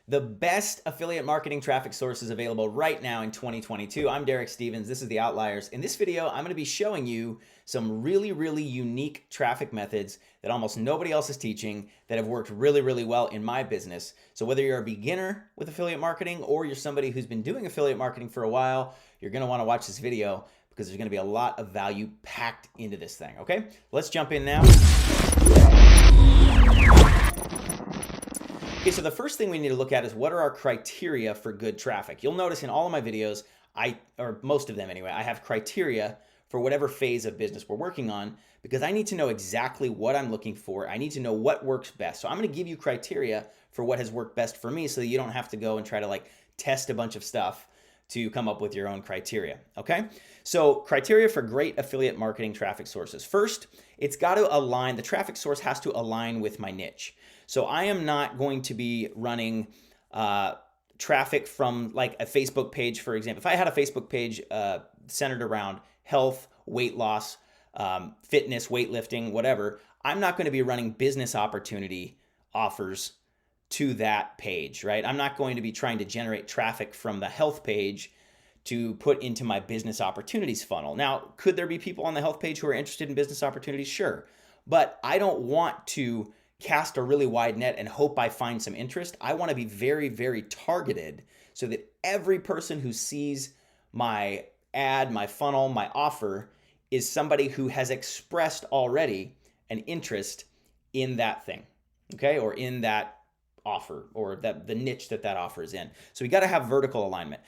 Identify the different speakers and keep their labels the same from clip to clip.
Speaker 1: The best affiliate marketing traffic sources available right now in 2022. I'm Derek Stevens. This is The Outliers. In this video, I'm going to be showing you some really unique traffic methods that almost nobody else is teaching that have worked really well in my business. So whether you're a beginner with affiliate marketing or you're somebody who's been doing affiliate marketing for a while, you're going to want to watch this video because there's going to be a lot of value packed into this thing. Okay, let's jump in now. Okay, so the first thing we need to look at is what are our criteria for good traffic. You'll notice in all of my videos, or most of them anyway, I have criteria for whatever phase of business we're working on because I need to know exactly what I'm looking for. I need to know what works best. So I'm going to give you criteria for what has worked best for me so that you don't have to go and try to test a bunch of stuff to come up with your own criteria, okay? So criteria for great affiliate marketing traffic sources. First, it's got to align, the traffic source has to align with my niche. So I am not going to be running traffic from like a Facebook page, for example. If I had a Facebook page centered around health, weight loss, fitness, weightlifting, whatever, I'm not going to be running business opportunity offers to that page, right? I'm not going to be trying to generate traffic from the health page to put into my business opportunities funnel. Now, could there be people on the health page who are interested in business opportunities? Sure. But I don't want to cast a really wide net and hope I find some interest. I want to be very targeted so that every person who sees my ad, my funnel, my offer is somebody who has expressed already an interest in that thing, okay? Or in that offer or the niche that offer is in. So we got to have vertical alignment.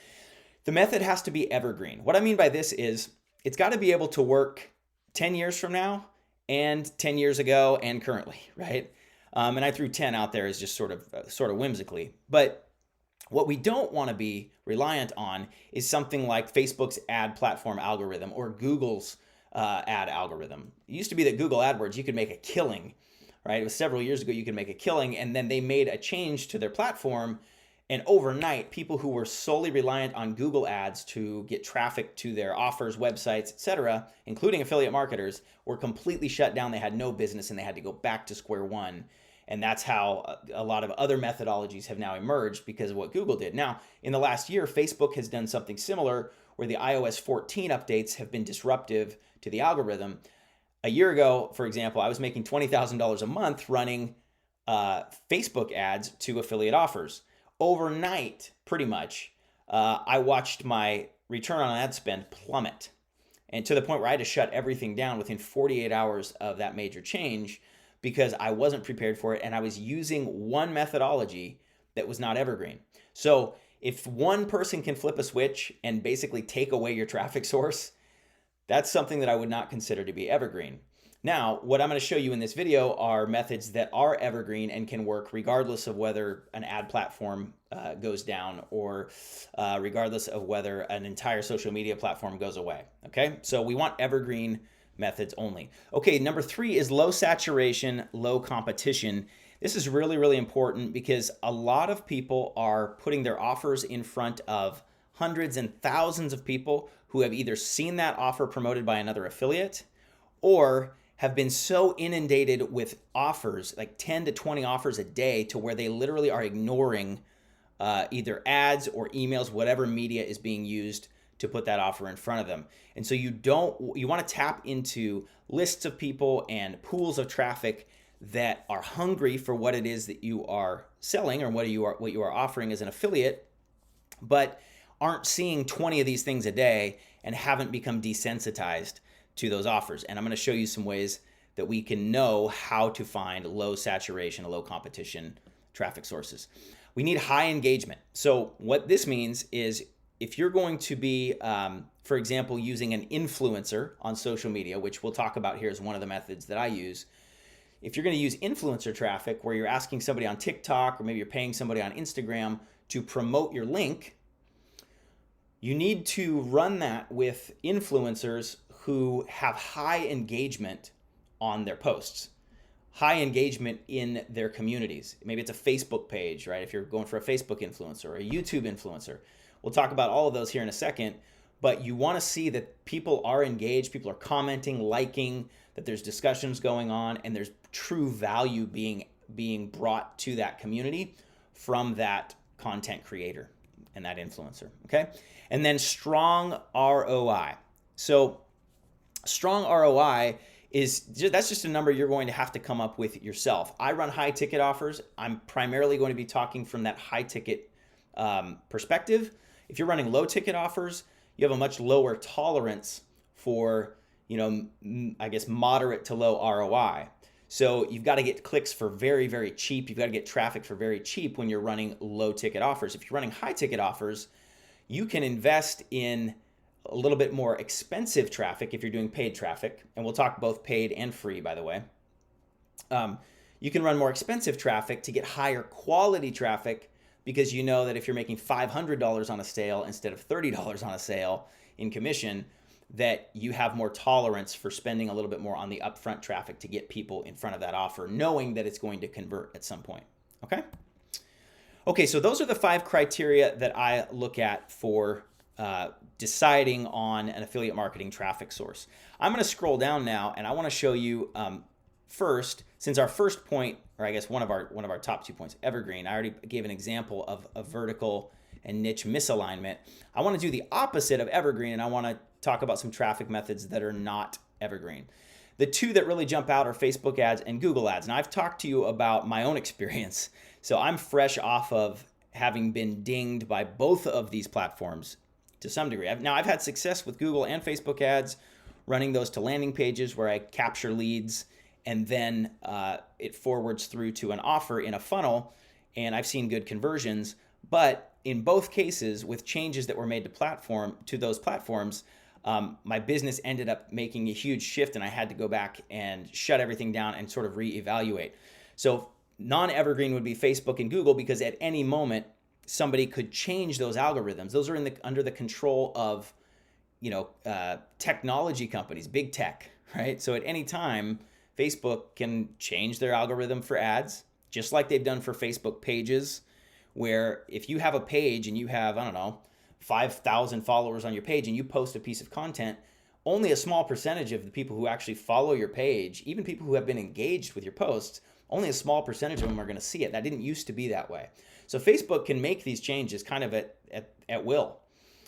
Speaker 1: The method has to be evergreen. What I mean by this is it's got to be able to work 10 years from now and 10 years ago and currently, right? And I threw 10 out there as just sort of whimsically. But what we don't want to be reliant on is something like Facebook's ad platform algorithm or Google's ad algorithm. It used to be that Google AdWords, you could make a killing, right? It was several years ago you could make a killing, and then they made a change to their platform. And overnight, people who were solely reliant on Google ads to get traffic to their offers, websites, etc., including affiliate marketers, were completely shut down. They had no business and they had to go back to square one. And that's how a lot of other methodologies have now emerged because of what Google did. Now, in the last year, Facebook has done something similar where the iOS 14 updates have been disruptive to the algorithm. A year ago, for example, I was making $20,000 a month running Facebook ads to affiliate offers. Overnight, pretty much, I watched my return on ad spend plummet, and to the point where I had to shut everything down within 48 hours of that major change because I wasn't prepared for it and I was using one methodology that was not evergreen. So if one person can flip a switch and basically take away your traffic source, that's something that I would not consider to be evergreen. Now, what I'm going to show you in this video are methods that are evergreen and can work regardless of whether an ad platform goes down or regardless of whether an entire social media platform goes away. Okay, so we want evergreen methods only. Okay, number 3 is low saturation, low competition. This is really important because a lot of people are putting their offers in front of hundreds and thousands of people who have either seen that offer promoted by another affiliate or have been so inundated with offers, like 10 to 20 offers a day, to where they literally are ignoring either ads or emails, whatever media is being used to put that offer in front of them. And so you want to tap into lists of people and pools of traffic that are hungry for what it is that you are selling or what you are offering as an affiliate, but aren't seeing 20 of these things a day and haven't become desensitized to those offers. And I'm going to show you some ways that we can know how to find low saturation, low competition traffic sources. We need high engagement. So what this means is if you're going to be, for example, using an influencer on social media, which we'll talk about here as one of the methods that I use. If you're going to use influencer traffic where you're asking somebody on TikTok or maybe you're paying somebody on Instagram to promote your link, you need to run that with influencers who have high engagement on their posts, high engagement in their communities. Maybe it's a Facebook page, right? If you're going for a Facebook influencer or a YouTube influencer. We'll talk about all of those here in a second, but you want to see that people are engaged, people are commenting, liking, that there's discussions going on, and there's true value being brought to that community from that content creator and that influencer, okay? And then strong ROI. So strong ROI that's just a number you're going to have to come up with yourself. I run high ticket offers. I'm primarily going to be talking from that high ticket perspective. If you're running low ticket offers, you have a much lower tolerance for, I guess, moderate to low ROI. So you've got to get clicks for very, very cheap. You've got to get traffic for very cheap when you're running low ticket offers. If you're running high ticket offers, you can invest in a little bit more expensive traffic if you're doing paid traffic. And we'll talk both paid and free, by the way. You can run more expensive traffic to get higher quality traffic, because you know that if you're making $500 on a sale instead of $30 on a sale in commission, that you have more tolerance for spending a little bit more on the upfront traffic to get people in front of that offer, knowing that it's going to convert at some point. Okay, so those are the 5 criteria that I look at for deciding on an affiliate marketing traffic source. I'm going to scroll down now, and I want to show you first, since our first point, or I guess one of our top 2 points, evergreen, I already gave an example of a vertical and niche misalignment. I want to do the opposite of evergreen, and I want to talk about some traffic methods that are not evergreen. The 2 that really jump out are Facebook ads and Google ads. Now, I've talked to you about my own experience, so I'm fresh off of having been dinged by both of these platforms to some degree. I've had success with Google and Facebook ads, running those to landing pages where I capture leads, and then it forwards through to an offer in a funnel, and I've seen good conversions. But in both cases, with changes that were made to those platforms, my business ended up making a huge shift, and I had to go back and shut everything down and sort of reevaluate. So non-evergreen would be Facebook and Google, because at any moment somebody could change those algorithms. Those are under the control of technology companies, big tech, right? So at any time, Facebook can change their algorithm for ads, just like they've done for Facebook pages, where if you have a page and you have, 5,000 followers on your page, and you post a piece of content, only a small percentage of the people who actually follow your page, even people who have been engaged with your posts, only a small percentage of them are going to see it. That didn't used to be that way. So Facebook can make these changes kind of at will.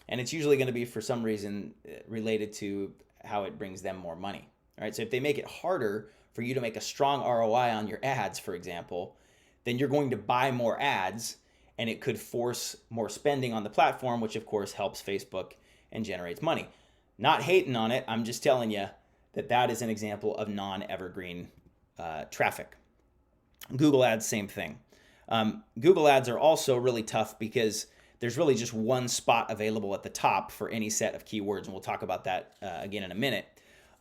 Speaker 1: And it's usually going to be for some reason related to how it brings them more money. All right. So if they make it harder for you to make a strong ROI on your ads, for example, then you're going to buy more ads, and it could force more spending on the platform, which of course helps Facebook and generates money. Not hating on it. I'm just telling you that is an example of non-evergreen traffic. Google ads, same thing. Google ads are also really tough because there's really just one spot available at the top for any set of keywords, and we'll talk about that again in a minute.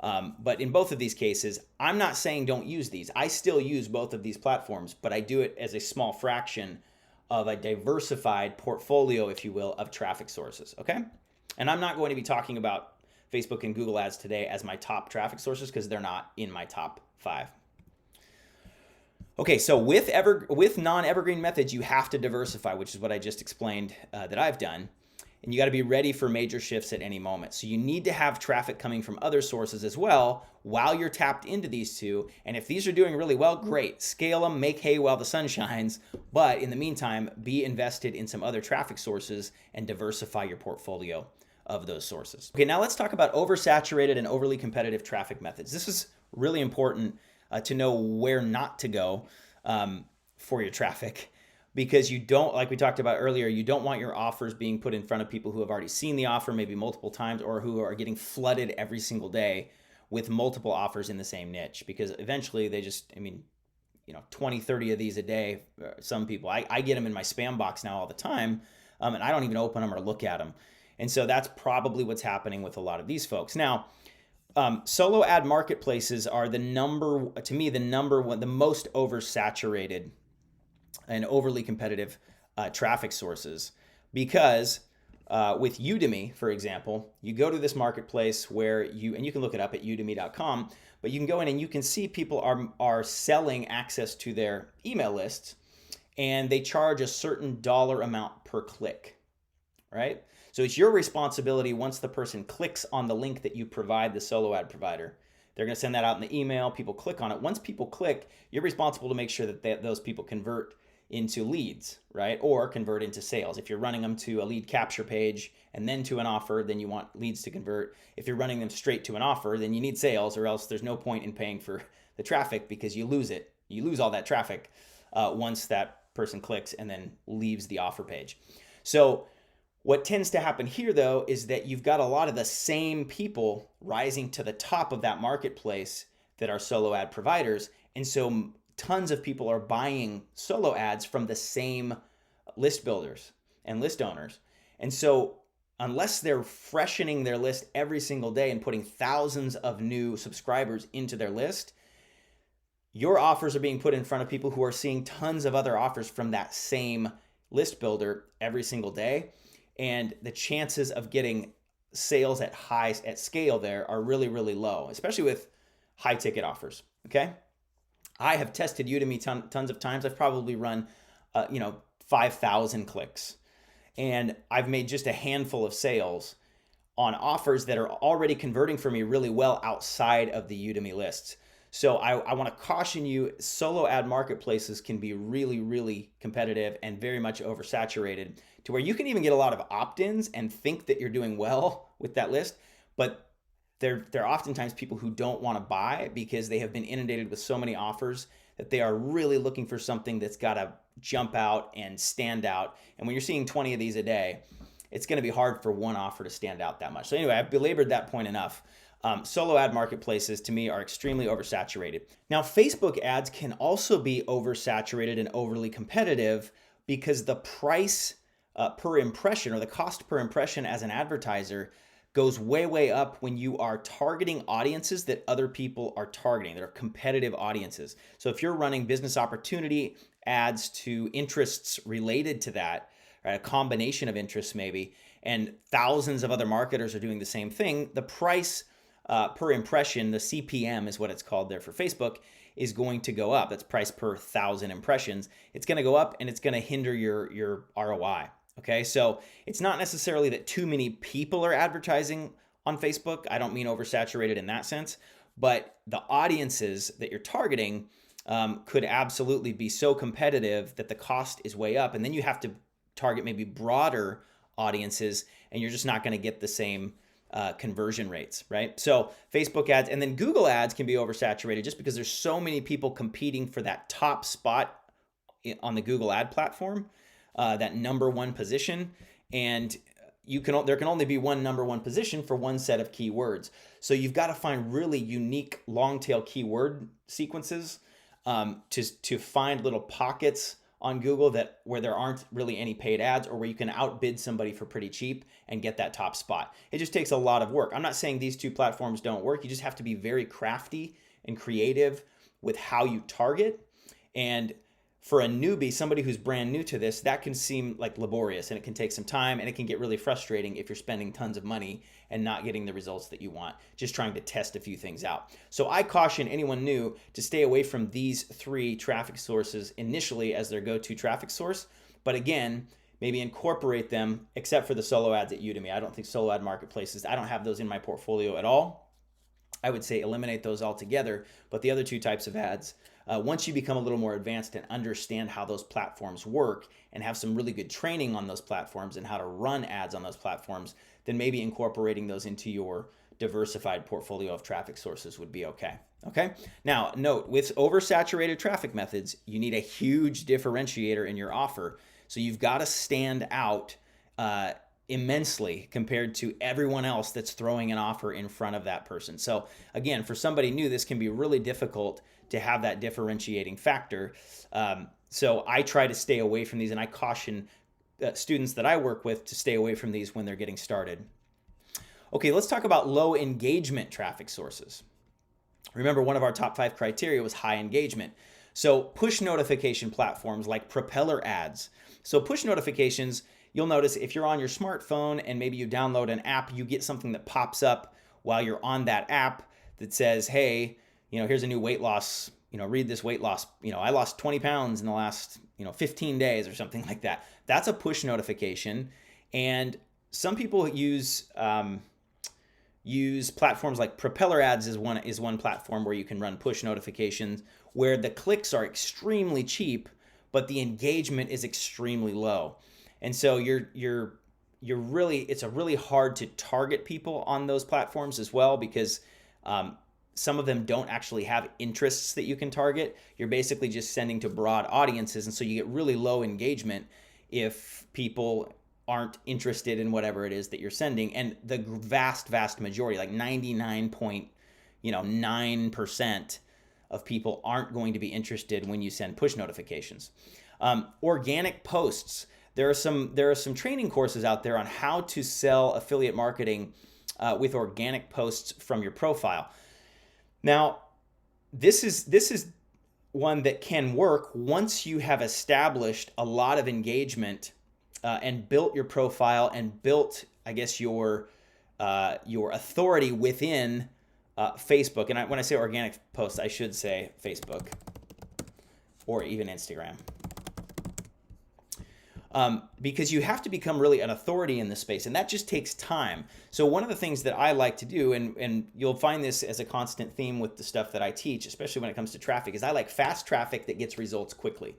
Speaker 1: But in both of these cases, I'm not saying don't use these. I still use both of these platforms, but I do it as a small fraction of a diversified portfolio, if you will, of traffic sources, okay? And I'm not going to be talking about Facebook and Google ads today as my top traffic sources, because they're not in my top 5. Okay, so with non-evergreen methods, you have to diversify, which is what I just explained that I've done. And you got to be ready for major shifts at any moment. So you need to have traffic coming from other sources as well while you're tapped into these 2. And if these are doing really well, great. Scale them, make hay while the sun shines. But in the meantime, be invested in some other traffic sources and diversify your portfolio of those sources. Okay, now let's talk about oversaturated and overly competitive traffic methods. This is really important to know where not to go for your traffic. Because you don't, like we talked about earlier, you don't want your offers being put in front of people who have already seen the offer maybe multiple times, or who are getting flooded every single day with multiple offers in the same niche. Because eventually they just, 20, 30 of these a day, some people, I get them in my spam box now all the time, and I don't even open them or look at them. And so that's probably what's happening with a lot of these folks. Now, solo ad marketplaces are the number one, the most oversaturated and overly competitive traffic sources, because with Udemy, for example, you go to this marketplace where you can look it up at udemy.com, but you can go in and you can see people are selling access to their email lists, and they charge a certain dollar amount per click, right? So it's your responsibility, once the person clicks on the link that you provide, the solo ad provider, they're going to send that out in the email, people click on it. Once people click, you're responsible to make sure that those people convert into leads, right? Or convert into sales. If you're running them to a lead capture page and then to an offer, then you want leads to convert. If you're running them straight to an offer, then you need sales, or else there's no point in paying for the traffic because you lose it. You lose all that traffic once that person clicks and then leaves the offer page. So what tends to happen here, though, is that you've got a lot of the same people rising to the top of that marketplace that are solo ad providers. And so tons of people are buying solo ads from the same list builders and list owners. And so unless they're freshening their list every single day and putting thousands of new subscribers into their list, your offers are being put in front of people who are seeing tons of other offers from that same list builder every single day. And the chances of getting sales at scale there are really, really low, especially with high ticket offers. Okay. I have tested Udemy tons of times. I've probably run, 5,000 clicks, and I've made just a handful of sales on offers that are already converting for me really well outside of the Udemy lists. So I want to caution you, solo ad marketplaces can be really, really competitive and very much oversaturated to where you can even get a lot of opt-ins and think that you're doing well with that list, but they're oftentimes people who don't want to buy because they have been inundated with so many offers that they are really looking for something that's got to jump out and stand out. And when you're seeing 20 of these a day, it's going to be hard for one offer to stand out that much. So anyway, I've belabored that point enough. Solo ad marketplaces to me are extremely oversaturated. Now, Facebook ads can also be oversaturated and overly competitive because the price per impression, or the cost per impression as an advertiser, goes way, way up when you are targeting audiences that other people are targeting, that are competitive audiences. So if you're running business opportunity ads to interests related to that, right, a combination of interests maybe, and thousands of other marketers are doing the same thing, the price per impression, the CPM is what it's called there for Facebook, is going to go up. That's price per 1,000 impressions. It's going to go up and it's going to hinder your ROI. Okay, so it's not necessarily that too many people are advertising on Facebook. I don't mean oversaturated in that sense, but the audiences that you're targeting could absolutely be so competitive that the cost is way up. And then you have to target maybe broader audiences and you're just not going to get the same conversion rates, right? So Facebook ads and then Google ads can be oversaturated just because there's so many people competing for that top spot on the Google ad platform, that number one position. And there can only be one number one position for one set of keywords. So you've got to find really unique long tail keyword sequences to find little pockets on Google where there aren't really any paid ads, or where you can outbid somebody for pretty cheap and get that top spot. It just takes a lot of work. I'm not saying these two platforms don't work. You just have to be very crafty and creative with how you target. And for a newbie, somebody who's brand new to this, that can seem like laborious and it can take some time and it can get really frustrating if you're spending tons of money and not getting the results that you want, just trying to test a few things out. So I caution anyone new to stay away from these three traffic sources initially as their go-to traffic source. But again, maybe incorporate them, except for the solo ads at Udemy. I don't think solo ad marketplaces, I don't have those in my portfolio at all. I would say eliminate those altogether. But the other two types of ads, once you become a little more advanced and understand how those platforms work and have some really good training on those platforms and how to run ads on those platforms, then maybe incorporating those into your diversified portfolio of traffic sources would be okay. Okay. Now, note, with oversaturated traffic methods, you need a huge differentiator in your offer. So you've got to stand out immensely compared to everyone else that's throwing an offer in front of that person. So again, for somebody new, this can be really difficult to have that differentiating factor. So I try to stay away from these, and I caution students that I work with to stay away from these when they're getting started. Okay, let's talk about low engagement traffic sources. Remember, one of our top 5 criteria was high engagement. So push notification platforms like Propeller ads. So push notifications, you'll notice if you're on your smartphone and maybe you download an app, you get something that pops up while you're on that app that says, hey, here's a new weight loss, read this weight loss, I lost 20 pounds in the last, 15 days or something like that. That's a push notification. And some people use platforms like Propeller ads is one platform where you can run push notifications where the clicks are extremely cheap, but the engagement is extremely low. And so you're really, it's a really hard to target people on those platforms as well, because some of them don't actually have interests that you can target. You're basically just sending to broad audiences, and so you get really low engagement if people aren't interested in whatever it is that you're sending. And the vast majority, like 99.9% of people aren't going to be interested when you send push notifications. Organic posts. There are some training courses out there on how to sell affiliate marketing with organic posts from your profile. Now, this is one that can work once you have established a lot of engagement and built your profile and built, I guess, your authority within Facebook. And when I say organic posts, I should say Facebook or even Instagram. Because you have to become really an authority in this space, and that just takes time. So one of the things that I like to do, and you'll find this as a constant theme with the stuff that I teach, especially when it comes to traffic, is I like fast traffic that gets results quickly.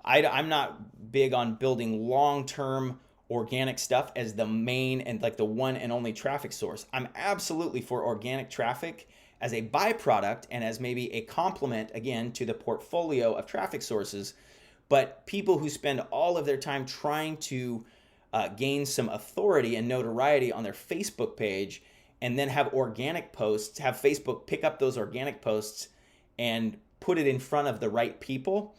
Speaker 1: I'm not big on building long-term organic stuff as the main and like the one and only traffic source. I'm absolutely for organic traffic as a byproduct and as maybe a complement, again, to the portfolio of traffic sources. But people who spend all of their time trying to gain some authority and notoriety on their Facebook page and then have organic posts, have Facebook pick up those organic posts and put it in front of the right people,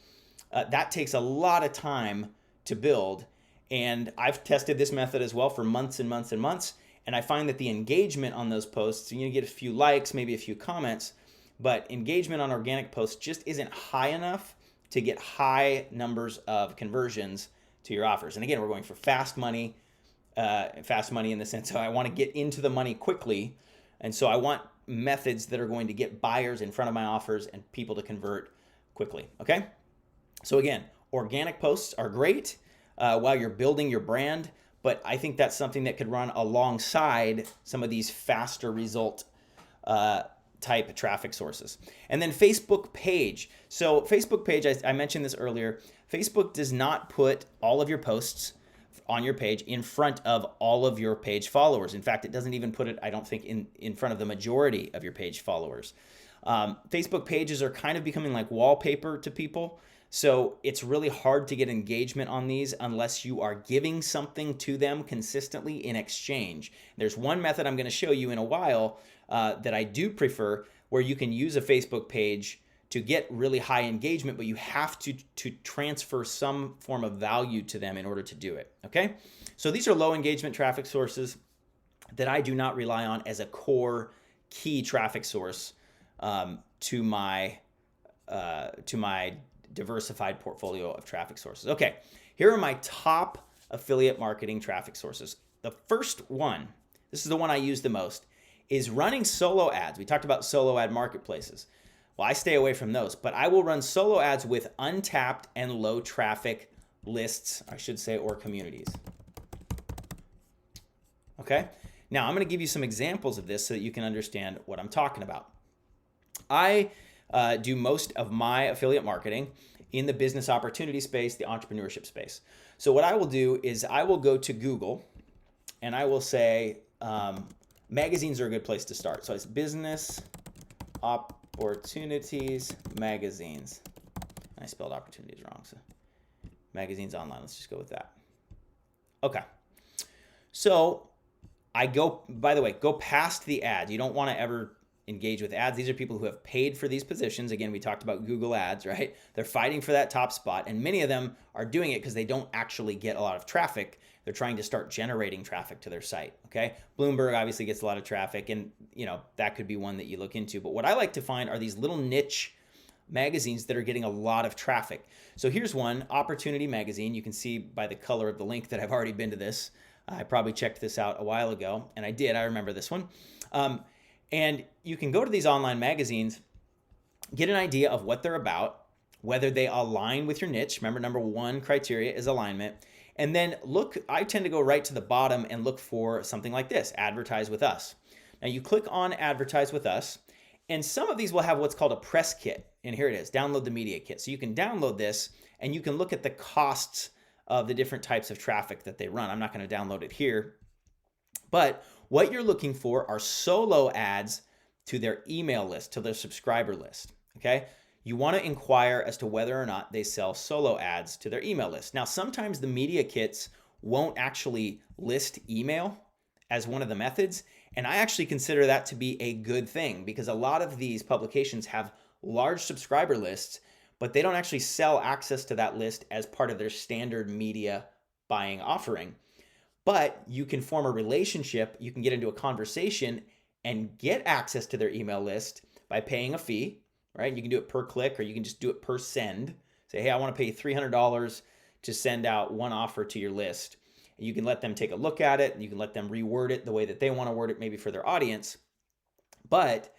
Speaker 1: that takes a lot of time to build. And I've tested this method as well for months and months and months. And I find that the engagement on those posts, you get a few likes, maybe a few comments, but engagement on organic posts just isn't high enough to get high numbers of conversions to your offers. And again, we're going for fast money in the sense of I want to get into the money quickly. And so I want methods that are going to get buyers in front of my offers and people to convert quickly, okay? So again, organic posts are great while you're building your brand, but I think that's something that could run alongside some of these faster result type traffic sources. And then Facebook page. So Facebook page, I mentioned this earlier, Facebook does not put all of your posts on your page in front of all of your page followers. In fact, it doesn't even put it, I don't think, in front of the majority of your page followers. Facebook pages are kind of becoming like wallpaper to people. So it's really hard to get engagement on these unless you are giving something to them consistently in exchange. There's one method I'm going to show you in a while that I do prefer, where you can use a Facebook page to get really high engagement, but you have to transfer some form of value to them in order to do it, okay? So these are low engagement traffic sources that I do not rely on as a core key traffic source to my diversified portfolio of traffic sources. Okay, here are my top affiliate marketing traffic sources. The first one, this is the one I use the most, is running solo ads. We talked about solo ad marketplaces. Well, I stay away from those, but I will run solo ads with untapped and low traffic lists, I should say, or communities. Okay, now I'm going to give you some examples of this so that you can understand what I'm talking about. I do most of my affiliate marketing in the business opportunity space, the entrepreneurship space. So what I will do is I will go to Google and I will say magazines are a good place to start. So it's business opportunities magazines. I spelled opportunities wrong. So magazines online. Let's just go with that. Okay. So I go, by the way, go past the ads. You don't want to ever engage with ads. These are people who have paid for these positions. Again, we talked about Google ads, right? They're fighting for that top spot, and many of them are doing it because they don't actually get a lot of traffic. They're trying to start generating traffic to their site, okay? Bloomberg obviously gets a lot of traffic, and that could be one that you look into. But what I like to find are these little niche magazines that are getting a lot of traffic. So here's one, Opportunity Magazine. You can see by the color of the link that I've already been to this. I probably checked this out a while ago, and I did. I remember this one. And you can go to these online magazines, get an idea of what they're about, whether they align with your niche. Remember, number one criteria is alignment. And then look, I tend to go right to the bottom and look for something like this, Advertise with Us. Now you click on Advertise with Us, And some of these will have what's called a press kit. And here it is, download the media kit. So you can download this and you can look at the costs of the different types of traffic that they run. I'm not going to download it here. But what you're looking for are solo ads to their email list, to their subscriber list, okay? You want to inquire as to whether or not they sell solo ads to their email list. Now, sometimes the media kits won't actually list email as one of the methods, and I actually consider that to be a good thing because a lot of these publications have large subscriber lists, but they don't actually sell access to that list as part of their standard media buying offering. But you can form a relationship, you can get into a conversation and get access to their email list by paying a fee, right? You can do it per click or you can just do it per send. Say, hey, I want to pay $300 to send out one offer to your list. And you can let them take a look at it and you can let them reword it the way that they want to word it, maybe for their audience. But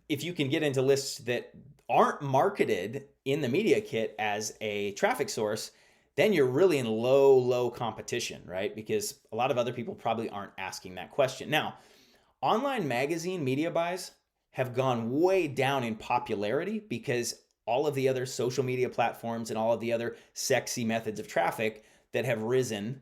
Speaker 1: if you can get into lists that aren't marketed in the media kit as a traffic source, then you're really in low competition, right? Because a lot of other people probably aren't asking that question. Now, online magazine media buys have gone way down in popularity because all of the other social media platforms and all of the other sexy methods of traffic that have risen,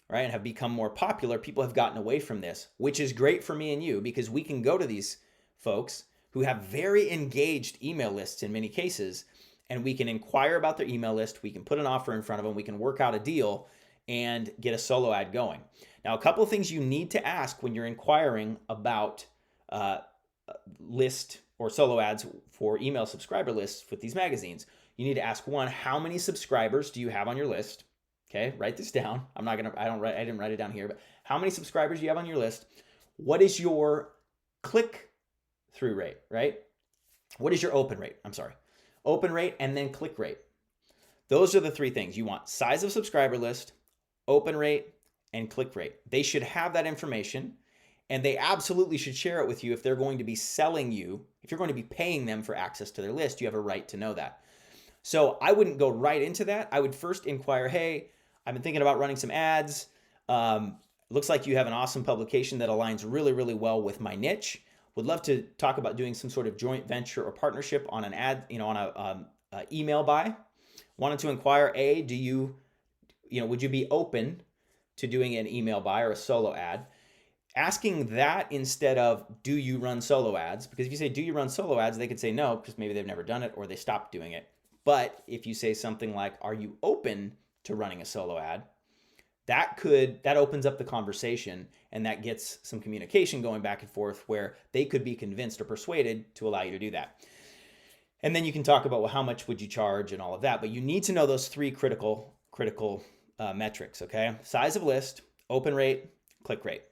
Speaker 1: right, and have become more popular, people have gotten away from this, which is great for me and you because we can go to these folks who have very engaged email lists in many cases, and we can inquire about their email list, we can put an offer in front of them, we can work out a deal and get a solo ad going. Now, a couple of things you need to ask when you're inquiring about list or solo ads for email subscriber lists with these magazines. You need to ask, one, how many subscribers do you have on your list? Okay, write this down. I didn't write it down here, but how many subscribers do you have on your list? What is your click-through rate, right? What is your open rate? Open rate and then click rate. Those are the three things. You want size of subscriber list, open rate, and click rate. They should have that information, and they absolutely should share it with you if they're going to be selling you. If you're going to be paying them for access to their list, you have a right to know that. So I wouldn't go right into that. I would first inquire, hey, I've been thinking about running some ads. Looks like you have an awesome publication that aligns really well with my niche. Would love to talk about doing some sort of joint venture or partnership on an ad, on a email buy. Wanted to inquire, A, would you be open to doing an email buy or a solo ad? Asking that instead of, do you run solo ads? Because if you say, do you run solo ads? They could say no, because maybe they've never done it or they stopped doing it. But if you say something like, are you open to running a solo ad? That opens up the conversation and that gets some communication going back and forth where they could be convinced or persuaded to allow you to do that. And then you can talk about, well, how much would you charge and all of that. But you need to know those three critical metrics, okay? Size of list, open rate, click rate.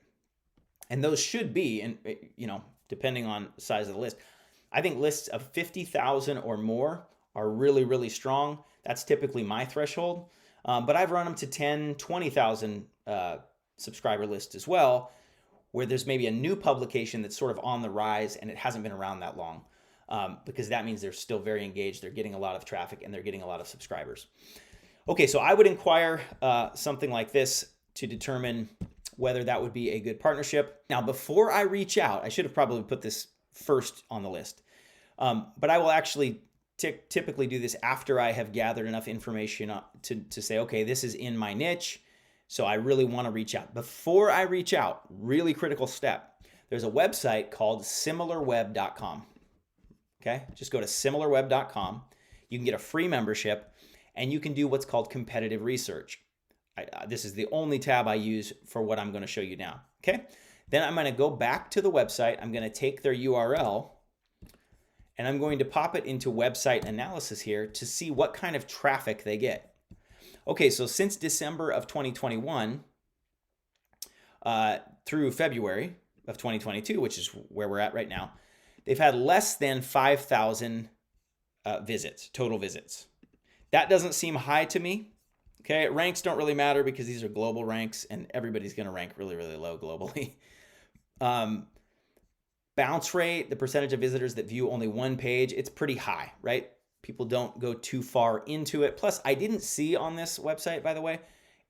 Speaker 1: And those should be, and depending on the size of the list, I think lists of 50,000 or more are really strong. That's typically my threshold. But I've run them to 10, 20,000 subscriber lists as well, where there's maybe a new publication that's sort of on the rise and it hasn't been around that long, because that means they're still very engaged, they're getting a lot of traffic, and they're getting a lot of subscribers. Okay, so I would inquire something like this to determine whether that would be a good partnership. Now, before I reach out, I should have probably put this first on the list, but I will actually typically do this after I have gathered enough information to say, okay, this is in my niche, so I really want to reach out. Before I reach out, really critical step, there's a website called similarweb.com. Okay, just go to similarweb.com. You can get a free membership, and you can do what's called competitive research. This is the only tab I use for what I'm going to show you now. Okay, then I'm going to go back to the website. I'm going to take their URL, and I'm going to pop it into website analysis here to see what kind of traffic they get. Okay, so since December of 2021 through February of 2022, which is where we're at right now, they've had less than 5,000 visits, total visits. That doesn't seem high to me. Okay, ranks don't really matter because these are global ranks and everybody's going to rank really low globally. Bounce rate, the percentage of visitors that view only one page, it's pretty high, right? People don't go too far into it. Plus, I didn't see on this website, by the way,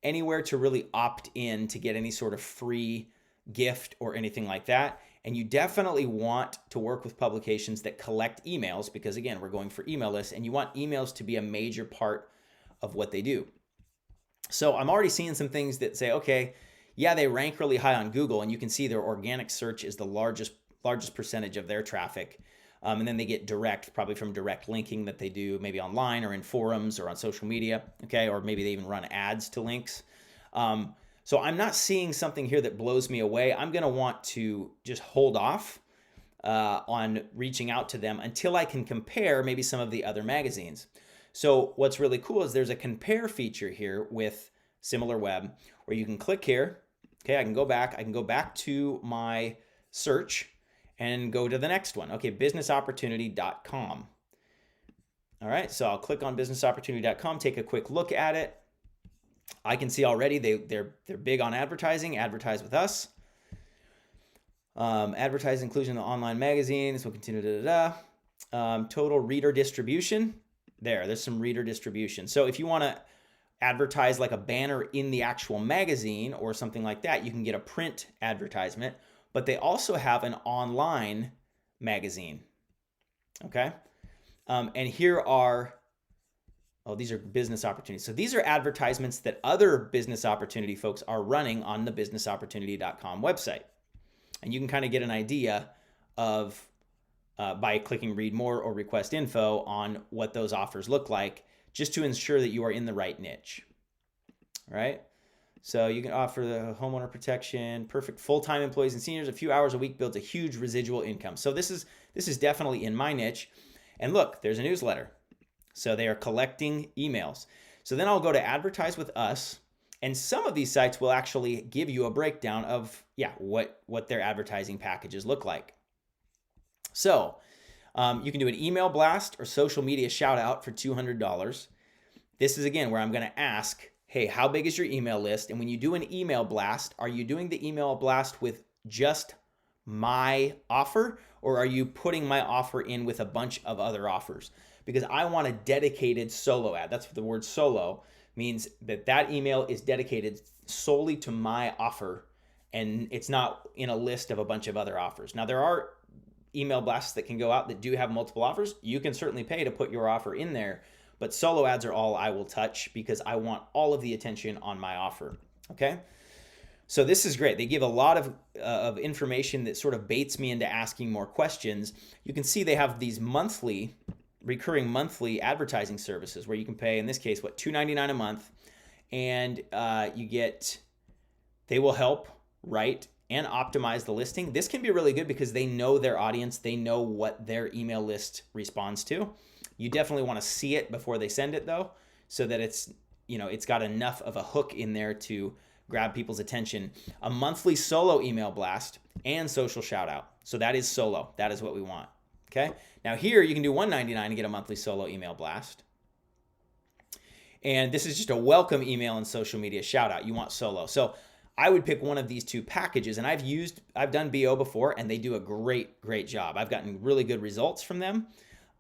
Speaker 1: anywhere to really opt in to get any sort of free gift or anything like that. And you definitely want to work with publications that collect emails because, again, we're going for email lists, and you want emails to be a major part of what they do. So I'm already seeing some things that say, okay, yeah, they rank really high on Google, and you can see their organic search is the largest percentage of their traffic. And then they get direct, probably from direct linking that they do maybe online or in forums or on social media, okay? Or maybe they even run ads to links. So I'm not seeing something here that blows me away. I'm gonna want to just hold off on reaching out to them until I can compare maybe some of the other magazines. So what's really cool is there's a compare feature here with SimilarWeb where you can click here. Okay, I can go back to my search and go to the next one. Okay, businessopportunity.com. All right, so I'll click on businessopportunity.com, take a quick look at it. I can see already they're big on advertising. Advertise with us. Advertise inclusion in the online magazine. This will continue. Total reader distribution. There's some reader distribution. So if you want to advertise like a banner in the actual magazine or something like that, you can get a print advertisement. But they also have an online magazine. Okay, and here are. Oh, these are business opportunities. So these are advertisements that other business opportunity folks are running on the businessopportunity.com website. And you can kind of get an idea of, by clicking read more or request info on what those offers look like, just to ensure that you are in the right niche. All right. So you can offer the homeowner protection, perfect full-time employees and seniors, a few hours a week builds a huge residual income. So this is definitely in my niche. And look, there's a newsletter. So they are collecting emails. So then I'll go to advertise with us, and some of these sites will actually give you a breakdown of, what their advertising packages look like. So you can do an email blast or social media shout out for $200. This is, again, where I'm going to ask, hey, how big is your email list? And when you do an email blast, are you doing the email blast with just my offer, or are you putting my offer in with a bunch of other offers? Because I want a dedicated solo ad. That's what the word solo means, that email is dedicated solely to my offer, and it's not in a list of a bunch of other offers. Now, there are email blasts that can go out that do have multiple offers. You can certainly pay to put your offer in there, but solo ads are all I will touch because I want all of the attention on my offer, okay? So this is great. They give a lot of information that sort of baits me into asking more questions. You can see they have these recurring monthly advertising services where you can pay, in this case, $2.99 a month, and they will help write and optimize the listing. This can be really good because they know their audience, they know what their email list responds to. You definitely want to see it before they send it though, so that it's got enough of a hook in there to grab people's attention. A monthly solo email blast and social shout out. So that is solo. That is what we want. Okay. Now here you can do $1.99 and get a monthly solo email blast. And this is just a welcome email and social media shout out. You want solo. So I would pick one of these two packages, and I've done BO before, and they do a great job. I've gotten really good results from them.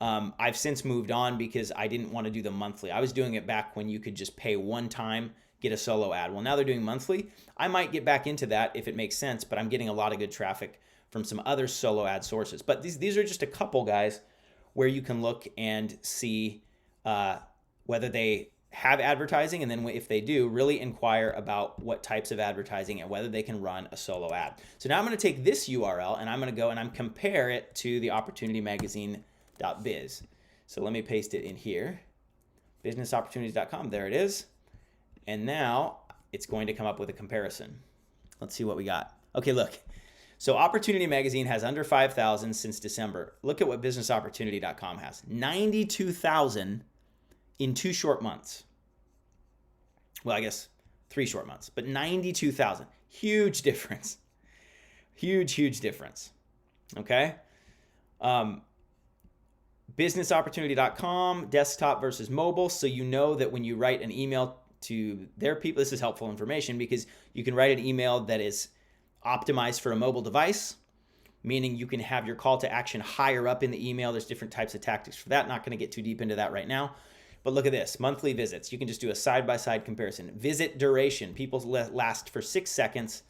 Speaker 1: I've since moved on because I didn't want to do the monthly. I was doing it back when you could just pay one time, get a solo ad. Well, now they're doing monthly. I might get back into that if it makes sense, but I'm getting a lot of good traffic from some other solo ad sources. But these are just a couple, guys, where you can look and see whether they have advertising, and then if they do, really inquire about what types of advertising and whether they can run a solo ad. So now I'm going to take this URL and I'm going to go and I'm compare it to the opportunitymagazine.biz. So let me paste it in here. Businessopportunities.com. There it is. And now it's going to come up with a comparison. Let's see what we got. Okay, look. So Opportunity Magazine has under 5,000 since December. Look at what businessopportunity.com has. 92,000 in 2 short months. Well, I guess 3 short months, but 92,000. Huge difference. Huge difference. Okay? Businessopportunity.com, desktop versus mobile. So you know that when you write an email to their people, this is helpful information because you can write an email that is optimized for a mobile device, meaning you can have your call to action higher up in the email. There's different types of tactics for that. Not going to get too deep into that right now. But look at this, monthly visits. You can just do a side-by-side comparison. Visit duration, people last for 6 seconds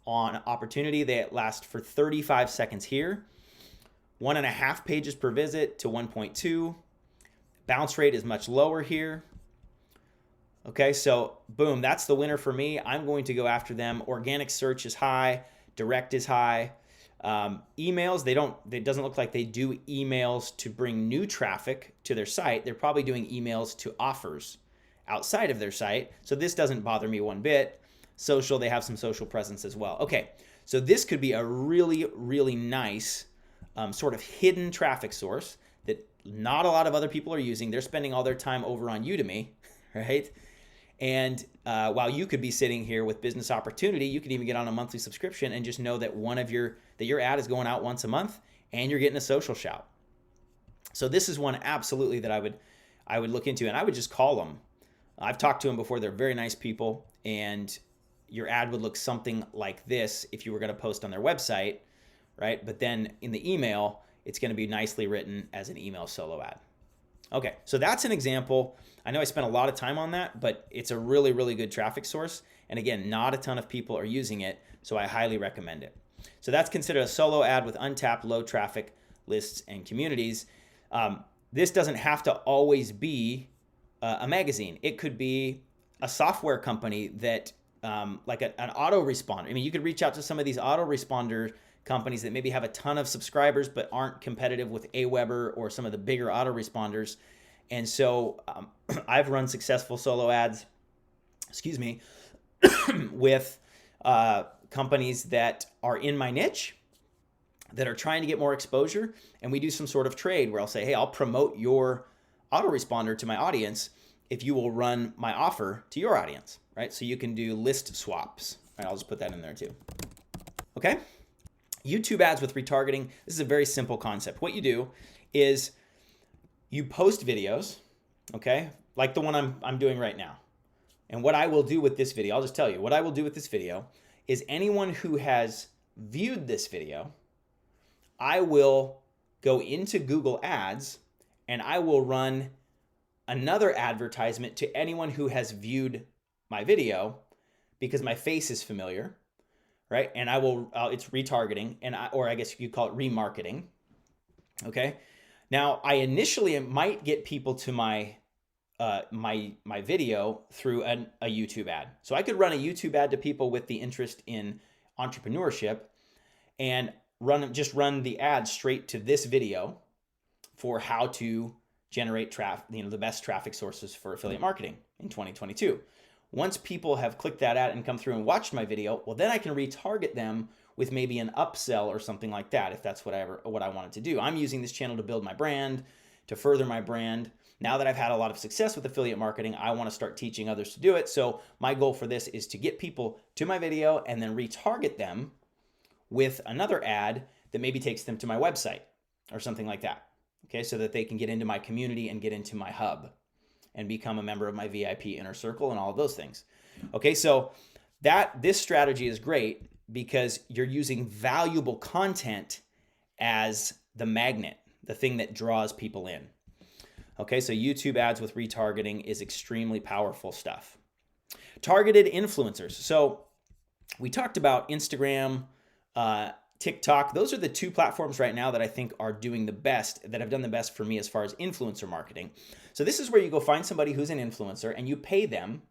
Speaker 1: on opportunity, they last for 35 seconds here. 1.5 pages per visit to 1.2. Bounce rate is much lower here. Okay, so boom, that's the winner for me. I'm going to go after them. Organic search is high, direct is high. Emails, it doesn't look like they do emails to bring new traffic to their site. They're probably doing emails to offers outside of their site. So this doesn't bother me one bit. Social, they have some social presence as well. Okay, so this could be a really, really nice sort of hidden traffic source that not a lot of other people are using. They're spending all their time over on Udemy, right? And while you could be sitting here with business opportunity, you could even get on a monthly subscription and just know that your ad is going out once a month and you're getting a social shout. So this is one absolutely that I would look into, and I would just call them. I've talked to them before. They're very nice people, and your ad would look something like this if you were going to post on their website, right? But then in the email, it's going to be nicely written as an email solo ad. Okay, so that's an example. I know I spent a lot of time on that, but it's a really, really good traffic source. And again, not a ton of people are using it, so I highly recommend it. So that's considered a solo ad with untapped low traffic lists and communities. This doesn't have to always be a magazine. It could be a software company that like an autoresponder. I mean, you could reach out to some of these autoresponder companies that maybe have a ton of subscribers but aren't competitive with Aweber or some of the bigger autoresponders. And so I've run successful solo ads, with companies that are in my niche, that are trying to get more exposure. And we do some sort of trade where I'll say, hey, I'll promote your autoresponder to my audience if you will run my offer to your audience, right? So you can do list swaps. All right, I'll just put that in there too. Okay. YouTube ads with retargeting. This is a very simple concept. What you do is you post videos, okay, like the one I'm doing right now. And what I will do with this video, I'll just tell you, what I will do with this video is anyone who has viewed this video, I will go into Google Ads and I will run another advertisement to anyone who has viewed my video because my face is familiar. Right? And I will, it's retargeting, or I guess you call it remarketing. Okay. Now I initially might get people to my video through a YouTube ad. So I could run a YouTube ad to people with the interest in entrepreneurship and run the ad straight to this video for how to generate traffic, the best traffic sources for affiliate marketing in 2022. Once people have clicked that ad and come through and watched my video, well, then I can retarget them with maybe an upsell or something like that, if that's what I wanted to do. I'm using this channel to build my brand, to further my brand. Now that I've had a lot of success with affiliate marketing, I want to start teaching others to do it. So my goal for this is to get people to my video and then retarget them with another ad that maybe takes them to my website or something like that. Okay, so that they can get into my community and get into my hub and become a member of my VIP inner circle and all of those things. Okay, so this strategy is great because you're using valuable content as the magnet, the thing that draws people in. Okay, so YouTube ads with retargeting is extremely powerful stuff. Targeted influencers. So we talked about Instagram, TikTok. Those are the two platforms right now that I think are doing the best, that have done the best for me as far as influencer marketing. So this is where you go find somebody who's an influencer and you pay them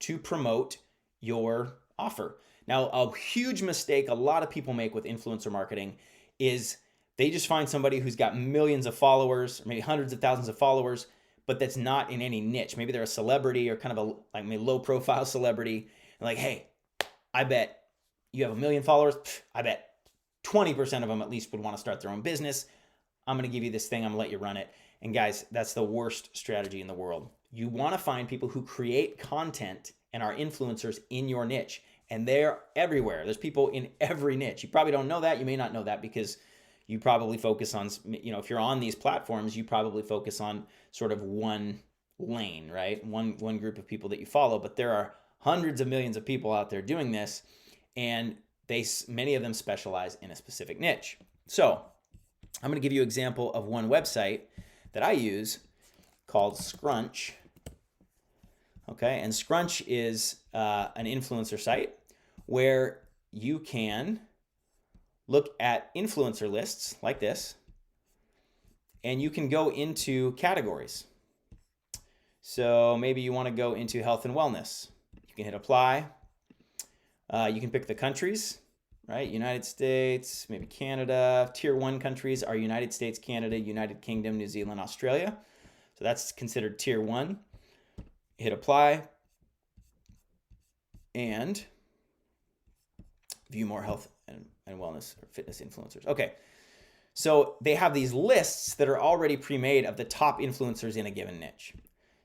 Speaker 1: to promote your offer. Now, a huge mistake a lot of people make with influencer marketing is they just find somebody who's got millions of followers, or maybe hundreds of thousands of followers, but that's not in any niche. Maybe they're a celebrity or kind of a low profile celebrity. And like, hey, I bet you have 1 million followers. I bet 20% of them at least would want to start their own business. I'm going to give you this thing. I'm going to let you run it. And guys, that's the worst strategy in the world. You want to find people who create content and are influencers in your niche. And they're everywhere. There's people in every niche. You probably don't know that. You may not know that because you probably focus on, if you're on these platforms, you probably focus on sort of one lane, right? One group of people that you follow. But there are hundreds of millions of people out there doing this. And many of them specialize in a specific niche. So I'm going to give you an example of one website that I use called Scrunch. Okay, and Scrunch is an influencer site where you can look at influencer lists like this, and you can go into categories. So maybe you want to go into health and wellness. You can hit apply. You can pick the countries, right? United States, maybe Canada. Tier 1 countries are United States, Canada, United Kingdom, New Zealand, Australia. So that's considered tier 1. Hit apply. And view more health and wellness or fitness influencers. Okay. So they have these lists that are already pre-made of the top influencers in a given niche.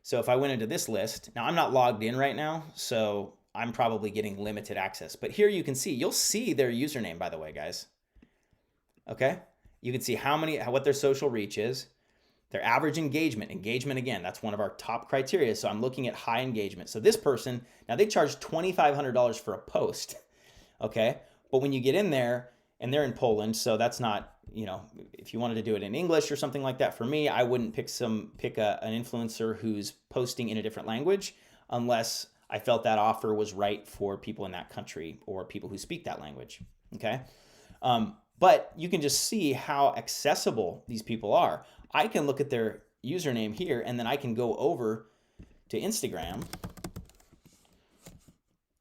Speaker 1: So if I went into this list, now I'm not logged in right now, so I'm probably getting limited access. But here you can see, you'll see their username, by the way, guys. Okay? You can see what their social reach is, their average engagement. Engagement, again, that's one of our top criteria. So I'm looking at high engagement. So this person, now they charge $2,500 for a post. Okay? But when you get in there, and they're in Poland, so that's not, if you wanted to do it in English or something like that, for me, I wouldn't pick an influencer who's posting in a different language unless I felt that offer was right for people in that country or people who speak that language. Okay. But you can just see how accessible these people are. I can look at their username here, and then I can go over to Instagram.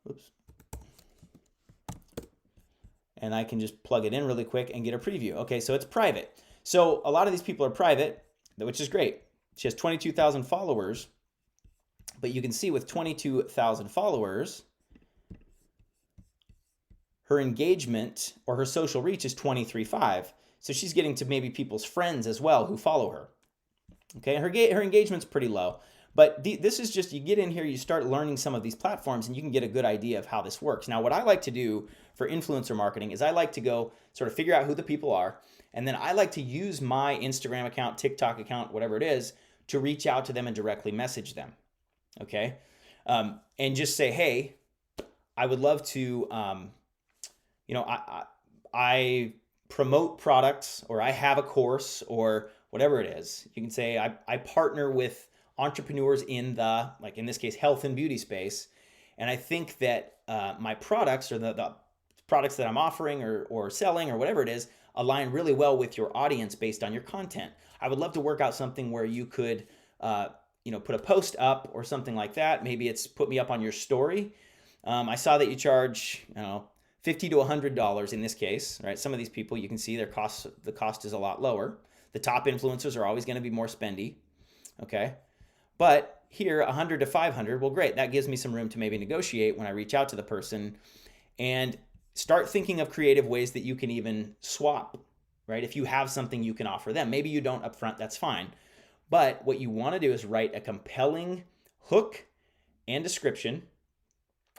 Speaker 1: Oops. And I can just plug it in really quick and get a preview. Okay, so it's private. So a lot of these people are private, which is great. She has 22,000 followers, but you can see with 22,000 followers, her engagement or her social reach is 23.5. So she's getting to maybe people's friends as well who follow her. Okay, her engagement's pretty low. But this is just, you get in here, you start learning some of these platforms, and you can get a good idea of how this works. Now, what I like to do for influencer marketing is I like to go sort of figure out who the people are, and then I like to use my Instagram account, TikTok account, whatever it is, to reach out to them and directly message them, okay? And just say, hey, I would love to, I promote products, or I have a course, or whatever it is. You can say, I partner with entrepreneurs in the, like in this case, health and beauty space. And I think that my products, or the products that I'm offering or selling or whatever it is, align really well with your audience based on your content. I would love to work out something where you could, put a post up or something like that. Maybe it's put me up on your story. I saw that you charge, $50 to $100 in this case, right? Some of these people, you can see the cost is a lot lower. The top influencers are always going to be more spendy. Okay. But here, 100 to 500, well, great. That gives me some room to maybe negotiate when I reach out to the person, and start thinking of creative ways that you can even swap, right? If you have something you can offer them. Maybe you don't upfront, that's fine. But what you want to do is write a compelling hook and description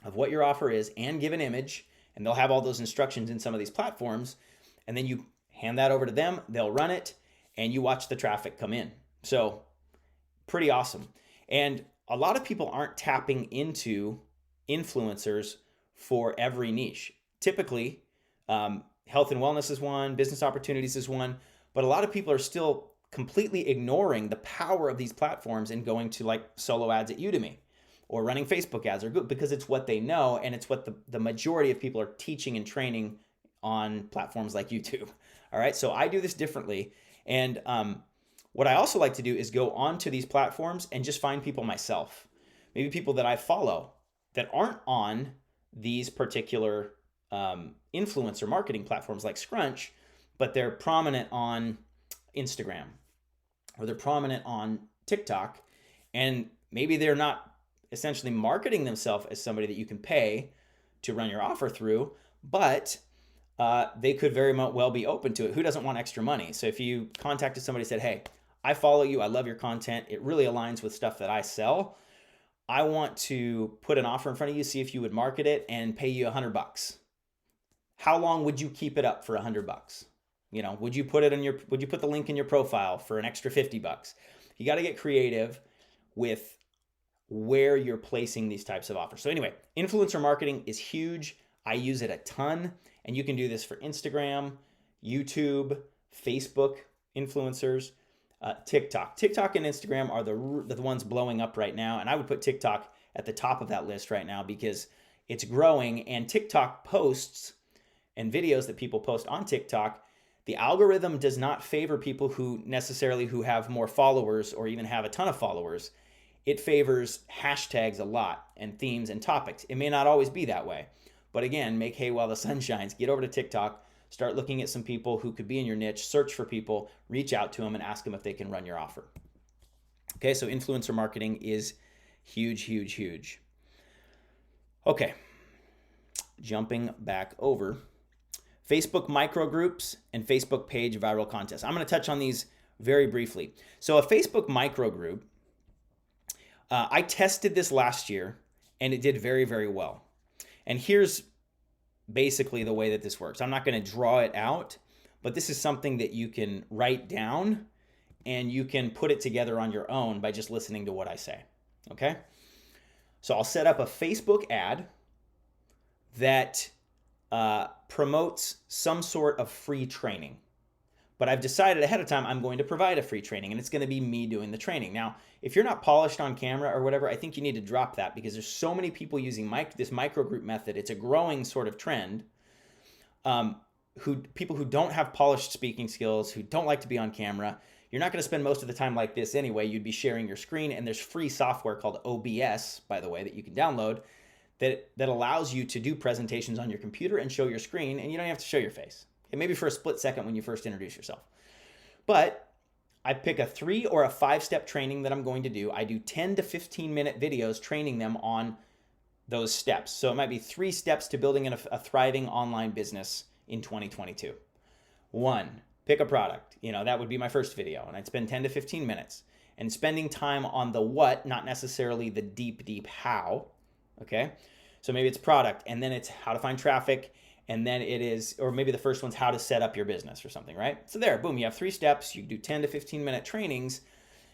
Speaker 1: of what your offer is, and give an image, and they'll have all those instructions in some of these platforms. And then you hand that over to them, they'll run it, and you watch the traffic come in. So pretty awesome. And a lot of people aren't tapping into influencers for every niche. Typically, health and wellness is one, business opportunities is one, but a lot of people are still completely ignoring the power of these platforms and going to like solo ads at Udemy or running Facebook ads, or because it's what they know, and it's what the majority of people are teaching and training on platforms like YouTube. All right, so I do this differently. And what I also like to do is go onto these platforms and just find people myself, maybe people that I follow that aren't on these particular influencer marketing platforms like Scrunch, but they're prominent on Instagram, or they're prominent on TikTok, and maybe they're not essentially marketing themselves as somebody that you can pay to run your offer through, but they could very well be open to it. Who doesn't want extra money? So if you contacted somebody and said, hey, I follow you, I love your content, it really aligns with stuff that I sell, I want to put an offer in front of you, see if you would market it and pay you $100. How long would you keep it up for $100? Would you put the link in your profile for an extra $50? You got to get creative with where you're placing these types of offers. So anyway, influencer marketing is huge. I use it a ton, and you can do this for Instagram, YouTube, Facebook influencers, TikTok. TikTok and Instagram are the ones blowing up right now, and I would put TikTok at the top of that list right now because it's growing, and TikTok posts and videos that people post on TikTok, the algorithm does not favor people who necessarily who have more followers or even have a ton of followers. It favors hashtags a lot and themes and topics. It may not always be that way. But again, make hay while the sun shines. Get over to TikTok, start looking at some people who could be in your niche, search for people, reach out to them and ask them if they can run your offer. Okay, so influencer marketing is huge, huge, huge. Okay, jumping back over. Facebook microgroups and Facebook page viral contests. I'm going to touch on these very briefly. So a Facebook microgroup, I tested this last year and it did very, very well. And here's basically the way that this works. I'm not going to draw it out, but this is something that you can write down and you can put it together on your own by just listening to what I say. Okay? So I'll set up a Facebook ad that promotes some sort of free training. But I've decided ahead of time I'm going to provide a free training, and it's going to be me doing the training. Now, if you're not polished on camera or whatever, I think you need to drop that because there's so many people using this microgroup method. It's a growing sort of trend. People who don't have polished speaking skills, who don't like to be on camera, you're not going to spend most of the time like this anyway. You'd be sharing your screen, and there's free software called OBS, by the way, that you can download that allows you to do presentations on your computer and show your screen, and you don't have to show your face. Okay, maybe for a split second when you first introduce yourself. But I pick a 3 or a 5-step training that I'm going to do. I do 10 to 15-minute videos training them on those steps. So it might be 3 steps to building a thriving online business in 2022. 1, pick a product. That would be my first video, and I'd spend 10 to 15 minutes. And spending time on the what, not necessarily the deep how, okay? So maybe it's product, and then it's how to find traffic, and then it is, or maybe the first one's how to set up your business or something, right? So there, boom, you have 3 steps, you do 10 to 15 minute trainings,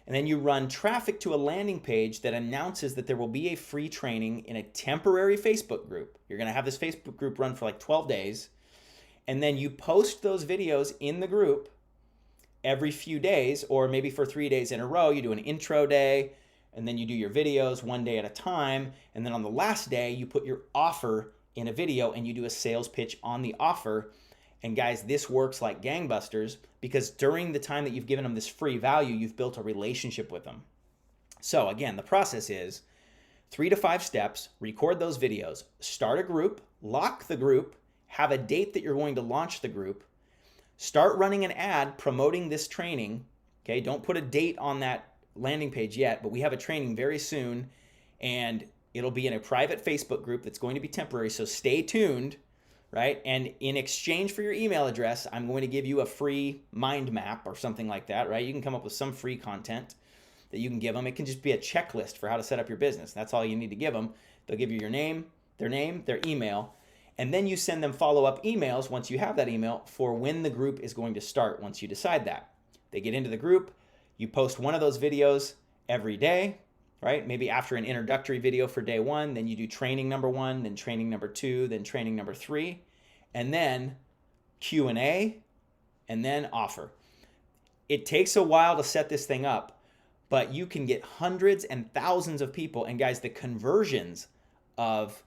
Speaker 1: and then you run traffic to a landing page that announces that there will be a free training in a temporary Facebook group. You're gonna have this Facebook group run for like 12 days, and then you post those videos in the group every few days, or maybe for 3 days in a row. You do an intro day, and then you do your videos 1 day at a time, and then on the last day, you put your offer in a video and you do a sales pitch on the offer. And guys, this works like gangbusters because during the time that you've given them this free value, you've built a relationship with them. So again, the process is 3 to 5 steps, record those videos, start a group, lock the group, have a date that you're going to launch the group, start running an ad promoting this training. Okay, don't put a date on that landing page yet, but we have a training very soon, and it'll be in a private Facebook group that's going to be temporary, so stay tuned, right? And in exchange for your email address, I'm going to give you a free mind map or something like that, right? You can come up with some free content that you can give them. It can just be a checklist for how to set up your business. That's all you need to give them. They'll give you your name, their email, and then you send them follow-up emails once you have that email for when the group is going to start once you decide that. They get into the group, you post one of those videos every day, right? Maybe after an introductory video for day 1, then you do training number 1, then training number 2, then training number 3, and then Q&A, and then offer. It takes a while to set this thing up, but you can get hundreds and thousands of people. And guys, the conversions of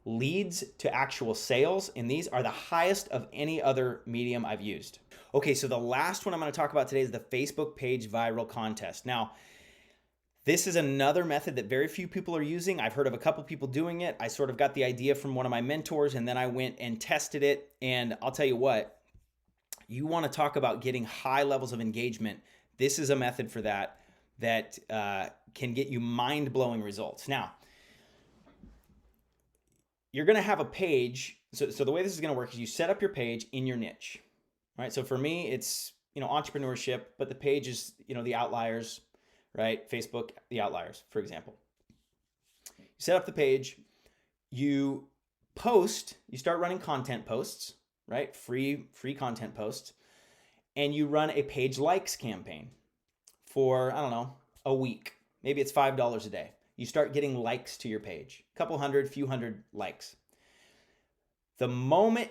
Speaker 1: leads to actual sales in these are the highest of any other medium I've used. Okay, so the last one I'm going to talk about today is the Facebook page viral contest. Now, this is another method that very few people are using. I've heard of a couple people doing it. I sort of got the idea from one of my mentors, and then I went and tested it. And I'll tell you what, you want to talk about getting high levels of engagement. This is a method for that can get you mind-blowing results. Now, you're going to have a page. So the way this is going to work is you set up your page in your niche, right? So for me, it's, entrepreneurship, but the page is, the outliers, right? Facebook, the outliers, for example. You set up the page, you post, you start running content posts, right? Free content posts, and you run a page likes campaign for, a week. Maybe it's $5 a day. You start getting likes to your page, a couple hundred, few hundred likes. The moment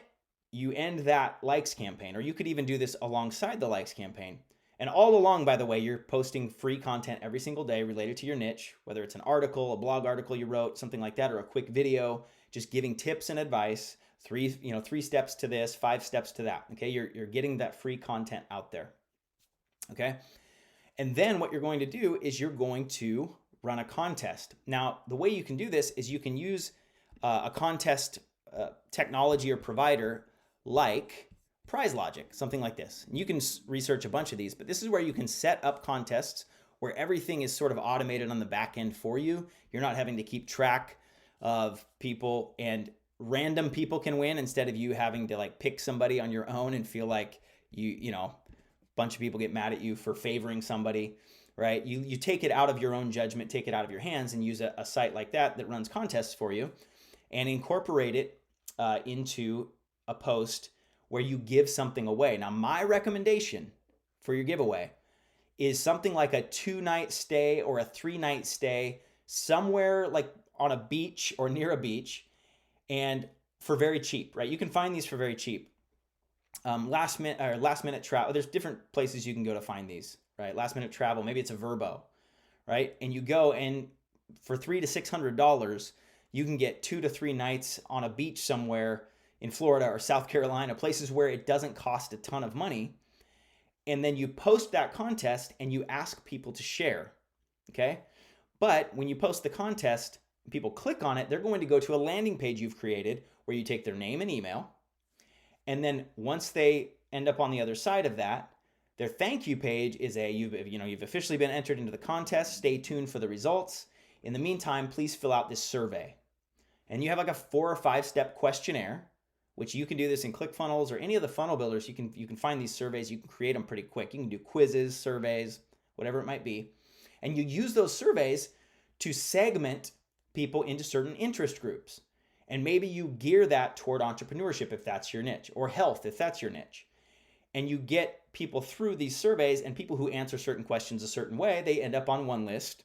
Speaker 1: you end that likes campaign, or you could even do this alongside the likes campaign, and all along, by the way, you're posting free content every single day related to your niche, whether it's an article, a blog article you wrote, something like that, or a quick video, just giving tips and advice three steps to this, 5 steps to that. Okay, you're getting that free content out there. Okay, and then what you're going to do is you're going to run a contest. Now, the way you can do this is you can use a contest technology or provider like Prize Logic, something like this. And you can research a bunch of these, but this is where you can set up contests where everything is sort of automated on the back end for you. You're not having to keep track of people, and random people can win instead of you having to like pick somebody on your own and feel like a bunch of people get mad at you for favoring somebody, right? You take it out of your own judgment, take it out of your hands, and use a site like that runs contests for you, and incorporate it into a post where you give something away. Now, my recommendation for your giveaway is something like a 2-night stay or a 3-night stay somewhere like on a beach or near a beach, and for very cheap, right? You can find these for very cheap. Last minute travel. There's different places you can go to find these, right? Last minute travel. Maybe it's a Vrbo, right? And you go, and for $300 to $600, you can get 2 to 3 nights on a beach somewhere in Florida or South Carolina, places where it doesn't cost a ton of money. And then you post that contest and you ask people to share, okay? But when you post the contest, people click on it, they're going to go to a landing page you've created where you take their name and email. And then once they end up on the other side of that, their thank you page is you've officially been entered into the contest. Stay tuned for the results. In the meantime, please fill out this survey. And you have like a 4 or 5 step questionnaire, which you can do this in ClickFunnels or any of the funnel builders. You can find these surveys. You can create them pretty quick. You can do quizzes, surveys, whatever it might be. And you use those surveys to segment people into certain interest groups. And maybe you gear that toward entrepreneurship if that's your niche, or health if that's your niche. And you get people through these surveys, and people who answer certain questions a certain way, they end up on one list,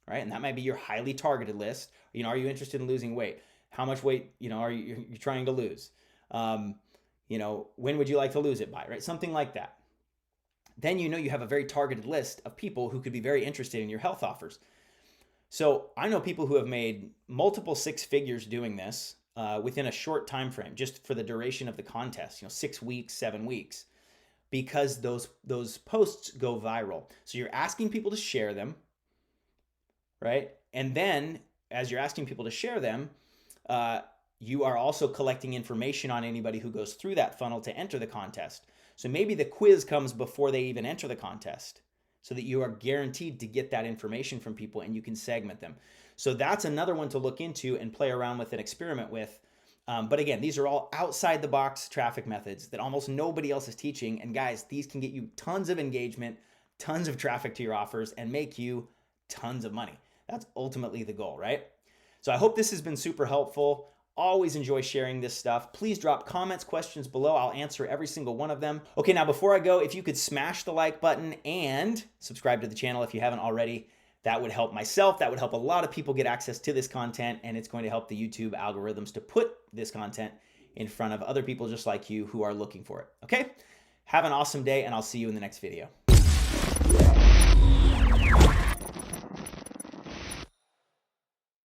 Speaker 1: right? And that might be your highly targeted list. Are you interested in losing weight? How much weight, are you trying to lose? When would you like to lose it by, right? Something like that. Then you have a very targeted list of people who could be very interested in your health offers. So I know people who have made multiple 6 figures doing this within a short time frame, just for the duration of the contest, 6 weeks, 7 weeks, because those posts go viral. So you're asking people to share them, right? And then as you're asking people to share them, you are also collecting information on anybody who goes through that funnel to enter the contest. So maybe the quiz comes before they even enter the contest, so that you are guaranteed to get that information from people and you can segment them. So that's another one to look into and play around with and experiment with. But again, these are all outside the box traffic methods that almost nobody else is teaching. And guys, these can get you tons of engagement, tons of traffic to your offers, and make you tons of money. That's ultimately the goal, right? So I hope this has been super helpful. Always enjoy sharing this stuff. Please drop comments, questions below. I'll answer every single one of them. Okay, now before I go, if you could smash the like button and subscribe to the channel if you haven't already, that would help myself. That would help a lot of people get access to this content, and it's going to help the YouTube algorithms to put this content in front of other people just like you who are looking for it. Okay? Have an awesome day, and I'll see you in the next video.